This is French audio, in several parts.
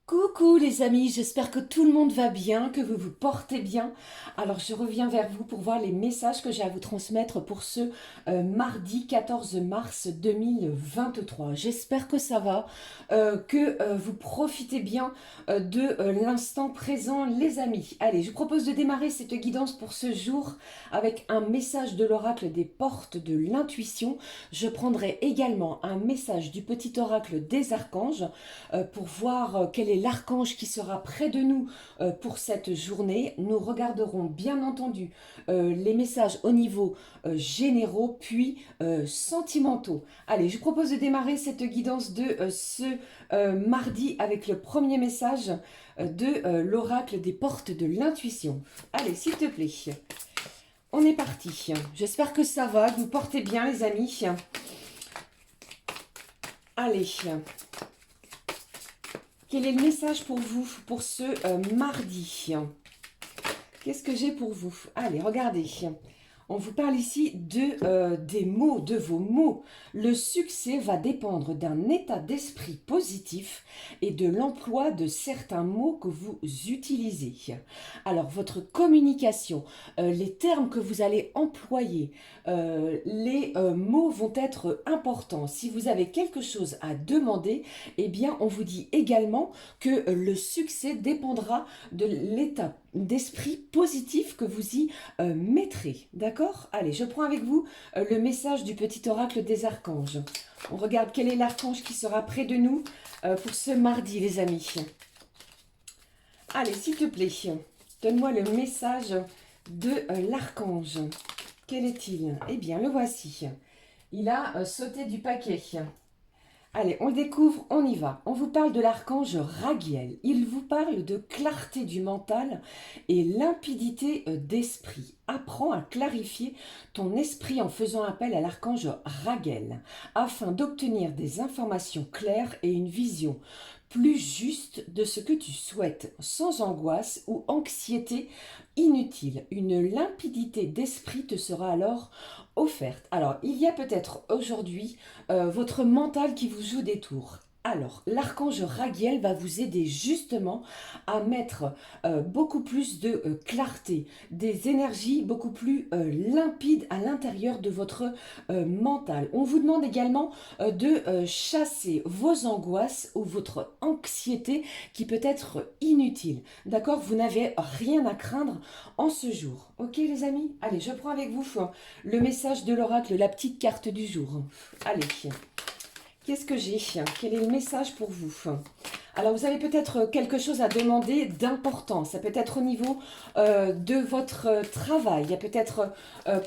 Coucou les amis, j'espère que tout le monde va bien, que vous vous portez bien. Alors je reviens vers vous pour voir les messages que j'ai à vous transmettre pour ce mardi 14 mars 2023. J'espère que ça va, que vous profitez bien de l'instant présent les amis. Allez, je vous propose de démarrer cette guidance pour ce jour avec un message de l'oracle des portes de l'intuition. Je prendrai également un message du petit oracle des archanges pour voir quel est l'archange qui sera près de nous pour cette journée. Nous regarderons bien entendu les messages au niveau généraux puis sentimentaux. Allez, je vous propose de démarrer cette guidance de ce mardi avec le premier message de l'oracle des portes de l'intuition. Allez, s'il te plaît. On est parti. J'espère que ça va, que vous portez bien les amis. Allez. Quel est le message pour vous pour ce mardi? Qu'est-ce que j'ai pour vous? Allez, regardez. On vous parle ici des mots, de vos mots. Le succès va dépendre d'un état d'esprit positif et de l'emploi de certains mots que vous utilisez. Alors, votre communication, les termes que vous allez employer, les mots vont être importants. Si vous avez quelque chose à demander, eh bien, on vous dit également que le succès dépendra de l'état d'esprit positif que vous y mettrez. D'accord? Allez, je prends avec vous le message du petit oracle des archanges. On regarde quel est l'archange qui sera près de nous pour ce mardi, les amis. Allez, s'il te plaît, donne-moi le message de l'archange. Quel est-il? Eh bien, le voici. Il a sauté du paquet. Allez, on le découvre, on y va. On vous parle de l'archange Raguel. Il vous parle de clarté du mental et limpidité d'esprit. Apprends à clarifier ton esprit en faisant appel à l'archange Raguel afin d'obtenir des informations claires et une vision plus juste de ce que tu souhaites, sans angoisse ou anxiété inutile. Une limpidité d'esprit te sera alors offerte. Alors, il y a peut-être aujourd'hui votre mental qui vous joue des tours. Alors, l'archange Raguel va vous aider justement à mettre beaucoup plus de clarté, des énergies beaucoup plus limpides à l'intérieur de votre mental. On vous demande également de chasser vos angoisses ou votre anxiété qui peut être inutile. D'accord? Vous n'avez rien à craindre en ce jour. Ok les amis? Allez, je prends avec vous le message de l'oracle, la petite carte du jour. Allez, qu'est-ce que j'ai? Quel est le message pour vous? Alors, vous avez peut-être quelque chose à demander d'important. Ça peut être au niveau de votre travail. Il y a peut-être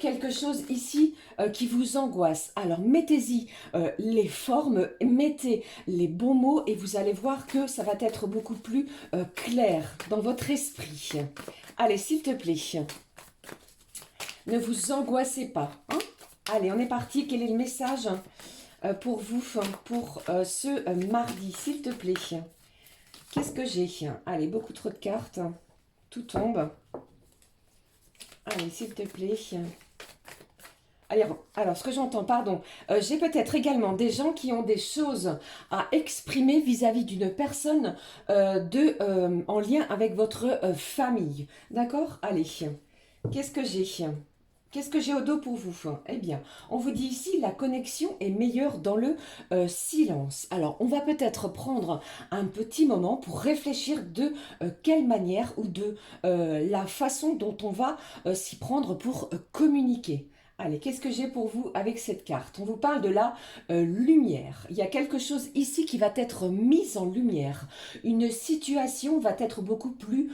quelque chose ici qui vous angoisse. Alors, mettez-y les formes, mettez les bons mots et vous allez voir que ça va être beaucoup plus clair dans votre esprit. Allez, s'il te plaît, ne vous angoissez pas. Hein? Allez, on est parti. Quel est le message pour vous, pour ce mardi, s'il te plaît? Qu'est-ce que j'ai? Allez, beaucoup trop de cartes. Tout tombe. Allez, s'il te plaît. Allez, alors, ce que j'entends, pardon, j'ai peut-être également des gens qui ont des choses à exprimer vis-à-vis d'une personne en lien avec votre famille. D'accord? Allez, qu'est-ce que j'ai? Qu'est-ce que j'ai au dos pour vous? Eh bien, on vous dit ici, la connexion est meilleure dans le silence. Alors, on va peut-être prendre un petit moment pour réfléchir de quelle manière ou de la façon dont on va s'y prendre pour communiquer. Allez, qu'est-ce que j'ai pour vous avec cette carte? On vous parle de la lumière. Il y a quelque chose ici qui va être mis en lumière. Une situation va être beaucoup plus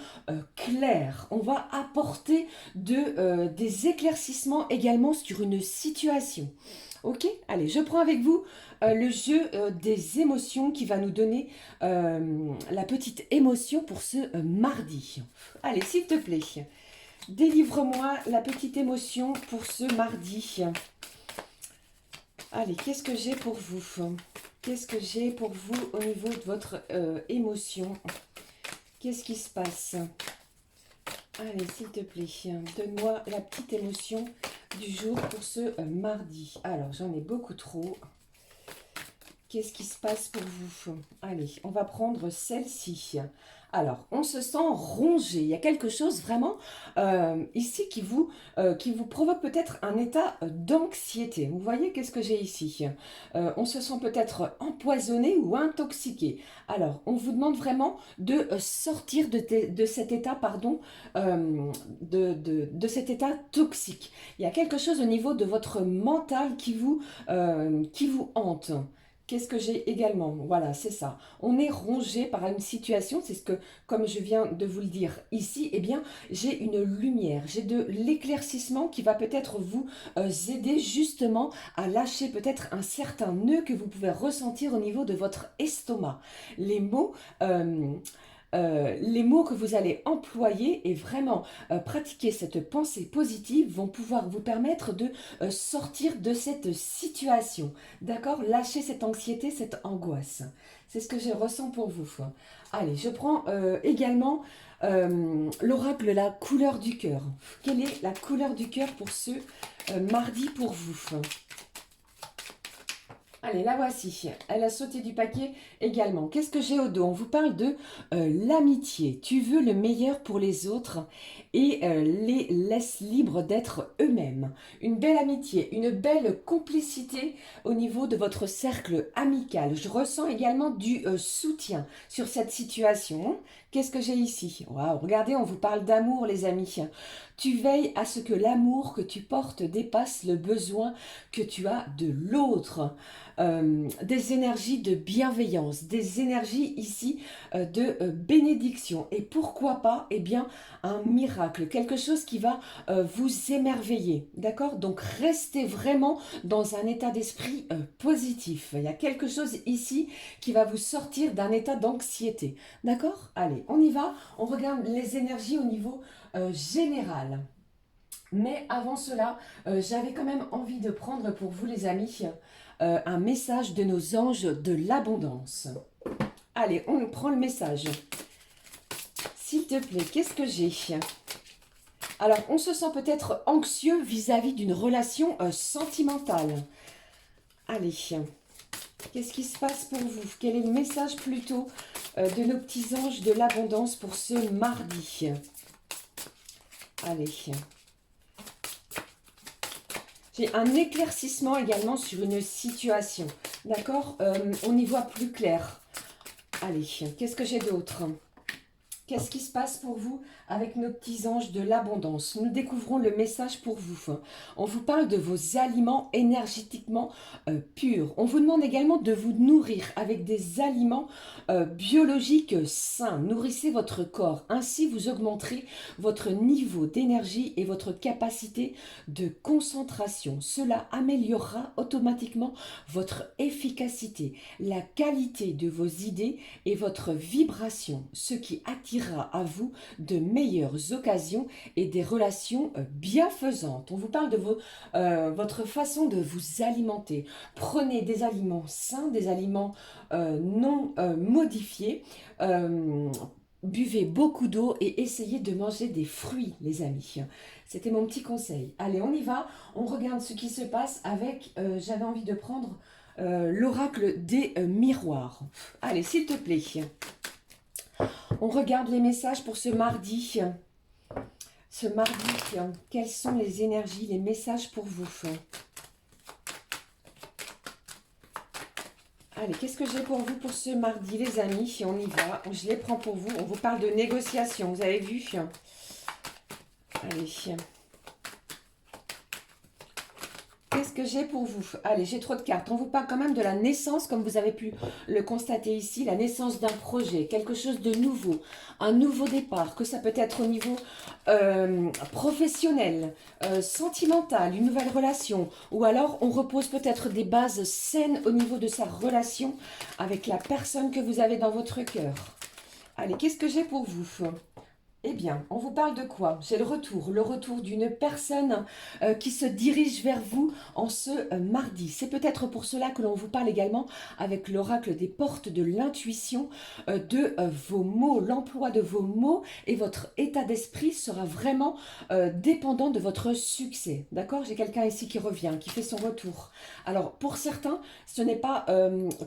claire. On va apporter des éclaircissements également sur une situation. Ok? Allez, je prends avec vous le jeu des émotions qui va nous donner la petite émotion pour ce mardi. Allez, s'il te plaît. Délivre-moi la petite émotion pour ce mardi. Allez, qu'est-ce que j'ai pour vous? Qu'est-ce que j'ai pour vous au niveau de votre émotion? Qu'est-ce qui se passe? Allez, s'il te plaît, donne-moi la petite émotion du jour pour ce mardi. Alors, j'en ai beaucoup trop. Qu'est-ce qui se passe pour vous? Allez, on va prendre celle-ci. Alors, on se sent rongé. Il y a quelque chose vraiment ici qui vous provoque peut-être un état d'anxiété. Vous voyez, qu'est-ce que j'ai ici? On se sent peut-être empoisonné ou intoxiqué. Alors, on vous demande vraiment de sortir de cet état, pardon, de cet état toxique. Il y a quelque chose au niveau de votre mental qui vous hante. Qu'est-ce que j'ai également? Voilà, c'est ça. On est rongé par une situation, c'est ce que, comme je viens de vous le dire ici, eh bien, j'ai une lumière, j'ai de l'éclaircissement qui va peut-être vous aider justement à lâcher peut-être un certain nœud que vous pouvez ressentir au niveau de votre estomac. Les mots... les mots que vous allez employer et vraiment pratiquer cette pensée positive vont pouvoir vous permettre de sortir de cette situation. D'accord? Lâcher cette anxiété, cette angoisse. C'est ce que je ressens pour vous. Allez, je prends également l'oracle, la couleur du cœur. Quelle est la couleur du cœur pour ce mardi pour vous? Allez, la voici. Elle a sauté du paquet également. Qu'est-ce que j'ai au dos? On vous parle de l'amitié. Tu veux le meilleur pour les autres et les laisse libres d'être eux-mêmes. Une belle amitié, une belle complicité au niveau de votre cercle amical. Je ressens également du soutien sur cette situation. Qu'est-ce que j'ai ici? Waouh, regardez, on vous parle d'amour, les amis. Tu veilles à ce que l'amour que tu portes dépasse le besoin que tu as de l'autre. Des énergies de bienveillance, des énergies ici de bénédiction. Et pourquoi pas, eh bien, un miracle, quelque chose qui va vous émerveiller. D'accord? Donc, restez vraiment dans un état d'esprit positif. Il y a quelque chose ici qui va vous sortir d'un état d'anxiété. D'accord? Allez, on y va. On regarde les énergies au niveau général. Mais avant cela, j'avais quand même envie de prendre pour vous les amis un message de nos anges de l'abondance. Allez, on prend le message. S'il te plaît, qu'est-ce que j'ai? Alors, on se sent peut-être anxieux vis-à-vis d'une relation sentimentale. Allez, qu'est-ce qui se passe pour vous? Quel est le message plutôt de nos petits anges de l'abondance pour ce mardi? Allez. J'ai un éclaircissement également sur une situation. D'accord? On y voit plus clair. Allez, qu'est-ce que j'ai d'autre? Qu'est-ce qui se passe pour vous avec nos petits anges de l'abondance? Nous découvrons le message pour vous. On vous parle de vos aliments énergétiquement purs. On vous demande également de vous nourrir avec des aliments biologiques sains. Nourrissez votre corps. Ainsi, vous augmenterez votre niveau d'énergie et votre capacité de concentration. Cela améliorera automatiquement votre efficacité, la qualité de vos idées et votre vibration, ce qui attire à vous de meilleures occasions et des relations bienfaisantes. On vous parle de votre façon de vous alimenter. Prenez des aliments sains, des aliments non modifiés. Buvez beaucoup d'eau et essayez de manger des fruits, les amis. C'était mon petit conseil. Allez, on y va. On regarde ce qui se passe avec... j'avais envie de prendre l'oracle des miroirs. Allez, s'il te plaît. On regarde les messages pour ce mardi. Ce mardi, quelles sont les énergies, les messages pour vous? Allez, qu'est-ce que j'ai pour vous pour ce mardi, les amis? On y va, je les prends pour vous. On vous parle de négociation, vous avez vu? Allez. Qu'est-ce que j'ai pour vous? Allez, j'ai trop de cartes. On vous parle quand même de la naissance, comme vous avez pu le constater ici, la naissance d'un projet, quelque chose de nouveau, un nouveau départ, que ça peut être au niveau professionnel, sentimental, une nouvelle relation, ou alors on repose peut-être des bases saines au niveau de sa relation avec la personne que vous avez dans votre cœur. Allez, qu'est-ce que j'ai pour vous? Eh bien, on vous parle de quoi? J'ai le retour d'une personne qui se dirige vers vous en ce mardi. C'est peut-être pour cela que l'on vous parle également avec l'oracle des portes de l'intuition de vos mots. L'emploi de vos mots et votre état d'esprit sera vraiment dépendant de votre succès. D'accord? J'ai quelqu'un ici qui revient, qui fait son retour. Alors, pour certains, ce n'est pas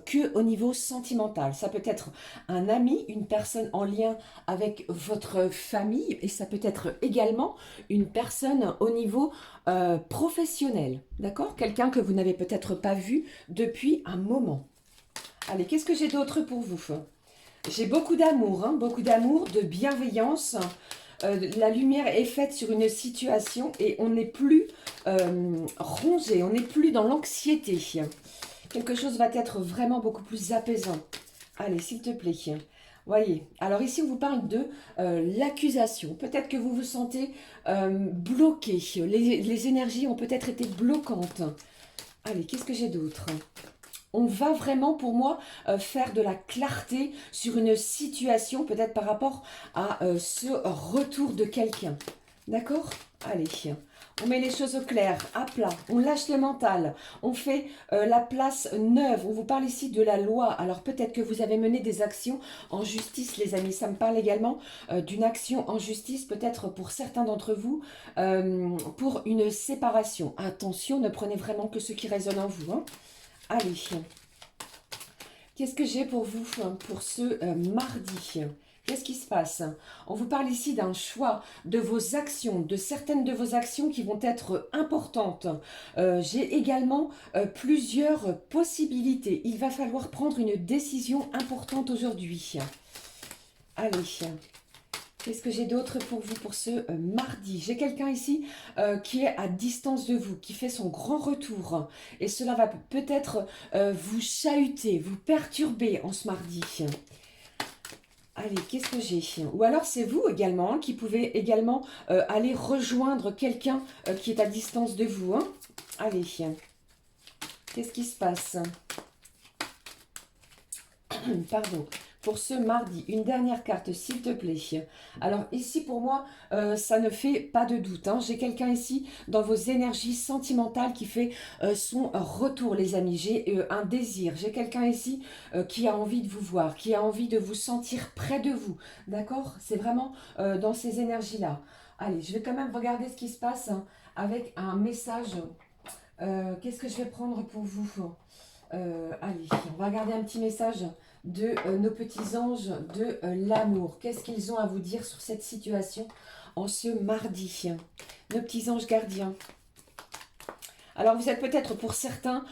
que au niveau sentimental. Ça peut être un ami, une personne en lien avec votre famille et ça peut être également une personne au niveau professionnel, d'accord? Quelqu'un que vous n'avez peut-être pas vu depuis un moment. Allez, qu'est-ce que j'ai d'autre pour vous? J'ai beaucoup d'amour, hein, beaucoup d'amour, de bienveillance. La lumière est faite sur une situation et on n'est plus rongé, on n'est plus dans l'anxiété. Quelque chose va être vraiment beaucoup plus apaisant. Allez, s'il te plaît. Voyez, alors ici on vous parle de l'accusation. Peut-être que vous vous sentez bloqué. Les énergies ont peut-être été bloquantes. Allez, qu'est-ce que j'ai d'autre? On va vraiment, pour moi, faire de la clarté sur une situation, peut-être par rapport à ce retour de quelqu'un. D'accord? Allez, on met les choses au clair, à plat, on lâche le mental, on fait la place neuve. On vous parle ici de la loi. Alors peut-être que vous avez mené des actions en justice, les amis. Ça me parle également d'une action en justice, peut-être pour certains d'entre vous, pour une séparation. Attention, ne prenez vraiment que ce qui résonne en vous, hein. Allez, qu'est-ce que j'ai pour vous pour ce mardi? Qu'est-ce qui se passe? On vous parle ici d'un choix de vos actions, de certaines de vos actions qui vont être importantes. J'ai également plusieurs possibilités. Il va falloir prendre une décision importante aujourd'hui. Allez, qu'est-ce que j'ai d'autre pour vous pour ce mardi? J'ai quelqu'un ici qui est à distance de vous, qui fait son grand retour. Et cela va peut-être vous chahuter, vous perturber en ce mardi. Allez, qu'est-ce que j'ai? Ou alors c'est vous également qui pouvez également aller rejoindre quelqu'un qui est à distance de vous, hein. Allez, qu'est-ce qui se passe? Pardon. Pour ce mardi, une dernière carte, s'il te plaît. Alors ici, pour moi, ça ne fait pas de doute, hein. J'ai quelqu'un ici dans vos énergies sentimentales qui fait son retour, les amis. J'ai un désir. J'ai quelqu'un ici qui a envie de vous voir, qui a envie de vous sentir près de vous. D'accord? C'est vraiment dans ces énergies-là. Allez, je vais quand même regarder ce qui se passe hein, avec un message. Qu'est-ce que je vais prendre pour vous? Allez, on va regarder un petit message de nos petits anges de l'amour. Qu'est-ce qu'ils ont à vous dire sur cette situation en ce mardi? Nos petits anges gardiens. Alors, vous êtes peut-être pour certains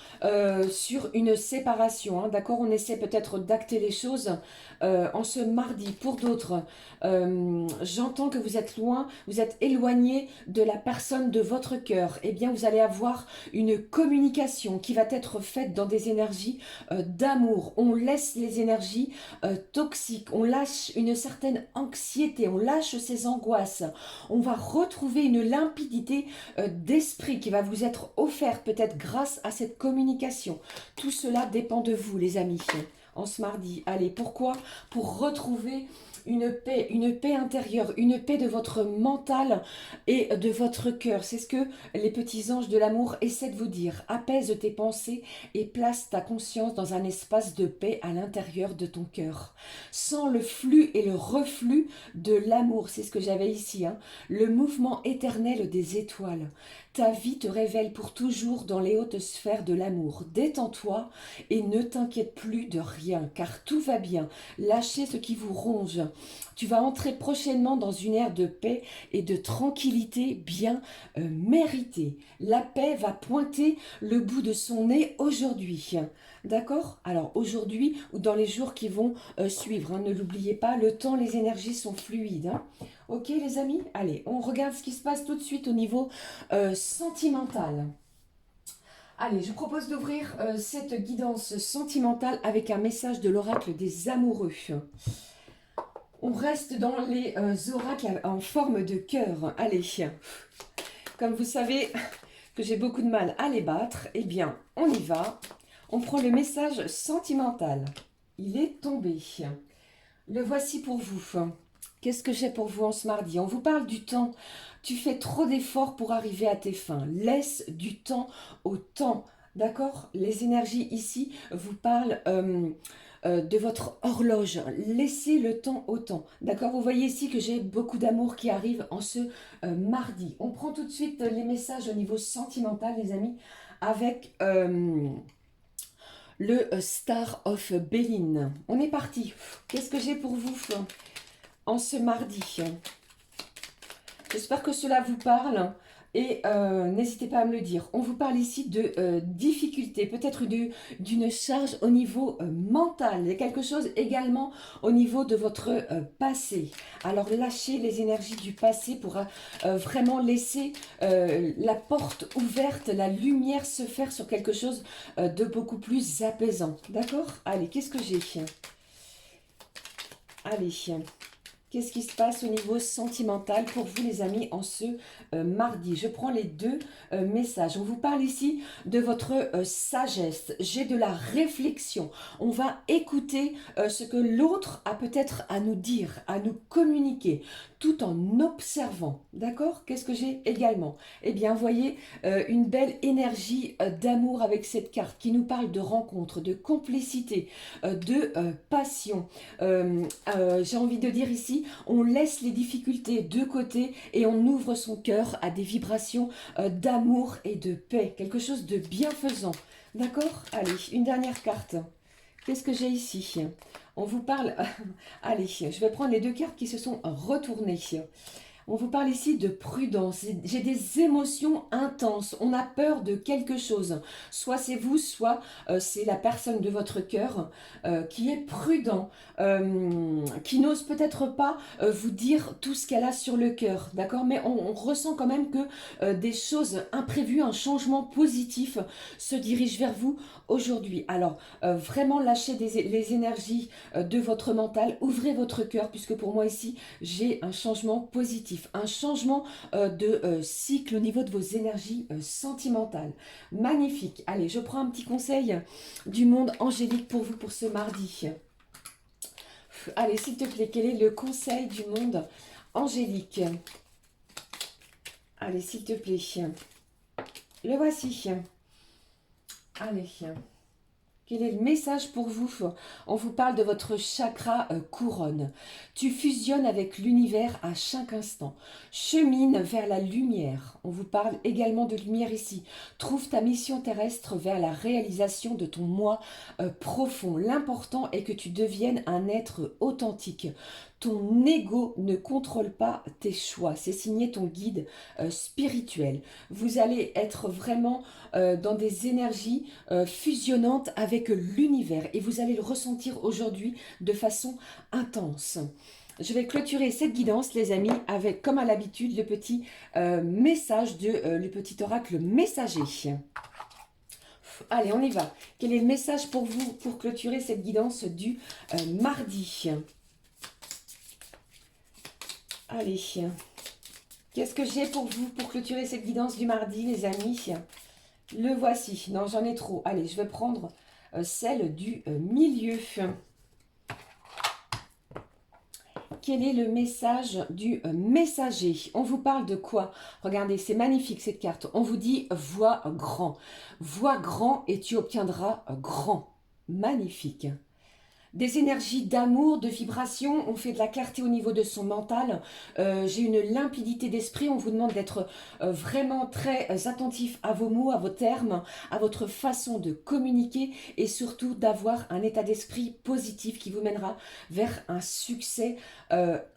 sur une séparation, hein, d'accord? On essaie peut-être d'acter les choses en ce mardi. Pour d'autres, j'entends que vous êtes loin, vous êtes éloigné de la personne de votre cœur. Eh bien, vous allez avoir une communication qui va être faite dans des énergies d'amour. On laisse les énergies toxiques, on lâche une certaine anxiété, on lâche ses angoisses. On va retrouver une limpidité d'esprit qui va vous être offerte peut-être grâce à cette communication. Tout cela dépend de vous, les amis, en ce mardi. Allez, pourquoi? Pour retrouver une paix intérieure, une paix de votre mental et de votre cœur. C'est ce que les petits anges de l'amour essaient de vous dire. Apaise tes pensées et place ta conscience dans un espace de paix à l'intérieur de ton cœur. Sans le flux et le reflux de l'amour, c'est ce que j'avais ici, hein, le mouvement éternel des étoiles. Ta vie te révèle pour toujours dans les hautes sphères de l'amour. Détends-toi et ne t'inquiète plus de rien, car tout va bien. Lâchez ce qui vous ronge. Tu vas entrer prochainement dans une ère de paix et de tranquillité bien méritée. La paix va pointer le bout de son nez aujourd'hui. D'accord? Alors aujourd'hui ou dans les jours qui vont suivre, hein, ne l'oubliez pas, le temps, les énergies sont fluides. Hein. Ok les amis? Allez, on regarde ce qui se passe tout de suite au niveau sentimental. Allez, je propose d'ouvrir cette guidance sentimentale avec un message de l'oracle des amoureux. On reste dans les oracles en forme de cœur. Allez, comme vous savez que j'ai beaucoup de mal à les battre, eh bien, on y va. On prend le message sentimental. Il est tombé. Le voici pour vous. Qu'est-ce que j'ai pour vous en ce mardi? On vous parle du temps. Tu fais trop d'efforts pour arriver à tes fins. Laisse du temps au temps. D'accord? Les énergies ici vous parlent de votre horloge. Laissez le temps au temps. D'accord? Vous voyez ici que j'ai beaucoup d'amour qui arrive en ce mardi. On prend tout de suite les messages au niveau sentimental, les amis, avec le Star of Béline. On est parti. Qu'est-ce que j'ai pour vous en ce mardi? J'espère que cela vous parle et n'hésitez pas à me le dire. On vous parle ici de difficultés, peut-être d'une charge au niveau mental. Il y a quelque chose également au niveau de votre passé. Alors lâchez les énergies du passé pour vraiment laisser la porte ouverte, la lumière se faire sur quelque chose de beaucoup plus apaisant. D'accord? Allez, qu'est-ce que j'ai? Allez. Qu'est-ce qui se passe au niveau sentimental pour vous les amis en ce mardi? Je prends les deux messages. On vous parle ici de votre sagesse. J'ai de la réflexion. On va écouter ce que l'autre a peut-être à nous dire, à nous communiquer, tout en observant. D'accord? Qu'est-ce que j'ai également? Eh bien, vous voyez une belle énergie d'amour avec cette carte qui nous parle de rencontre, de complicité, de passion. J'ai envie de dire ici, on laisse les difficultés de côté et on ouvre son cœur à des vibrations d'amour et de paix. Quelque chose de bienfaisant. D'accord? Allez, une dernière carte. Qu'est-ce que j'ai ici? On vous parle... Allez, je vais prendre les deux cartes qui se sont retournées. On vous parle ici de prudence. J'ai des émotions intenses. On a peur de quelque chose. Soit c'est vous, soit c'est la personne de votre cœur qui est prudent, qui n'ose peut-être pas vous dire tout ce qu'elle a sur le cœur. D'accord? Mais on ressent quand même que des choses imprévues, un changement positif se dirige vers vous aujourd'hui. Alors, vraiment lâchez les énergies de votre mental. Ouvrez votre cœur, puisque pour moi ici, j'ai un changement positif. Un changement de cycle au niveau de vos énergies sentimentales. Magnifique. Allez, je prends un petit conseil du monde angélique pour vous pour ce mardi. Allez, s'il te plaît, quel est le conseil du monde angélique? Allez, s'il te plaît. Le voici. Allez. Quel est le message pour vous? On vous parle de votre chakra couronne. Tu fusionnes avec l'univers à chaque instant. Chemine vers la lumière. On vous parle également de lumière ici. Trouve ta mission terrestre vers la réalisation de ton moi profond. L'important est que tu deviennes un être authentique. Ton ego ne contrôle pas tes choix. C'est signé ton guide spirituel. Vous allez être vraiment dans des énergies fusionnantes avec l'univers. Et vous allez le ressentir aujourd'hui de façon intense. Je vais clôturer cette guidance, les amis, avec, comme à l'habitude, le petit message le petit oracle messager. Allez, on y va. Quel est le message pour vous pour clôturer cette guidance du mardi? Allez, qu'est-ce que j'ai pour vous pour clôturer cette guidance du mardi, les amis? Le voici. Non, j'en ai trop. Allez, je vais prendre celle du milieu. Quel est le message du messager? On vous parle de quoi? Regardez, c'est magnifique cette carte. On vous dit vois grand. Vois grand et tu obtiendras grand. Magnifique. Des énergies d'amour, de vibration, on fait de la clarté au niveau de son mental. J'ai une limpidité d'esprit, on vous demande d'être vraiment très attentif à vos mots, à vos termes, à votre façon de communiquer et surtout d'avoir un état d'esprit positif qui vous mènera vers un succès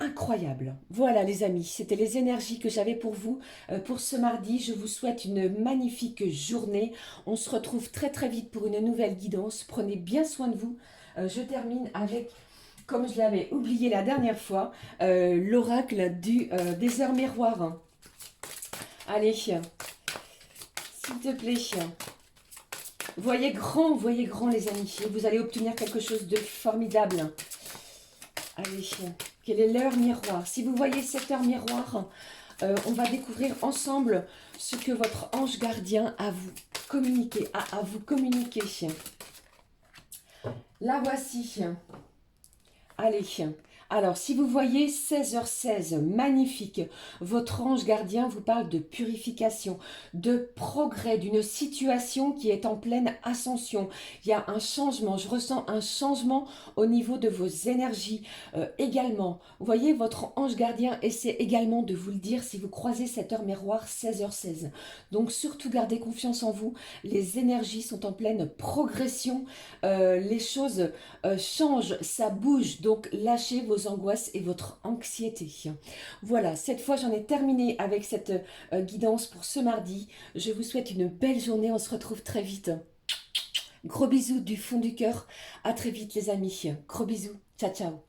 incroyable. Voilà les amis, c'était les énergies que j'avais pour vous pour ce mardi. Je vous souhaite une magnifique journée. On se retrouve très très vite pour une nouvelle guidance. Prenez bien soin de vous. Je termine avec, comme je l'avais oublié la dernière fois, l'oracle des heures miroirs. Allez, s'il te plaît. Voyez grand les amis. Et vous allez obtenir quelque chose de formidable. Allez, quelle est l'heure miroir? Si vous voyez cette heure miroir, on va découvrir ensemble ce que votre ange gardien a vous communiqué, à vous communiquer. La voici. Allez, Alors, si vous voyez 16h16, magnifique, votre ange gardien vous parle de purification, de progrès, d'une situation qui est en pleine ascension. Il y a un changement, je ressens un changement au niveau de vos énergies également. Vous voyez, votre ange gardien essaie également de vous le dire si vous croisez cette heure miroir 16h16. Donc, surtout gardez confiance en vous, les énergies sont en pleine progression, les choses change, ça bouge, donc lâchez vos angoisses et votre anxiété. Voilà, cette fois j'en ai terminé avec cette guidance pour ce mardi. Je vous souhaite une belle journée, on se retrouve très vite. Gros bisous du fond du cœur, à très vite les amis. Gros bisous, ciao ciao.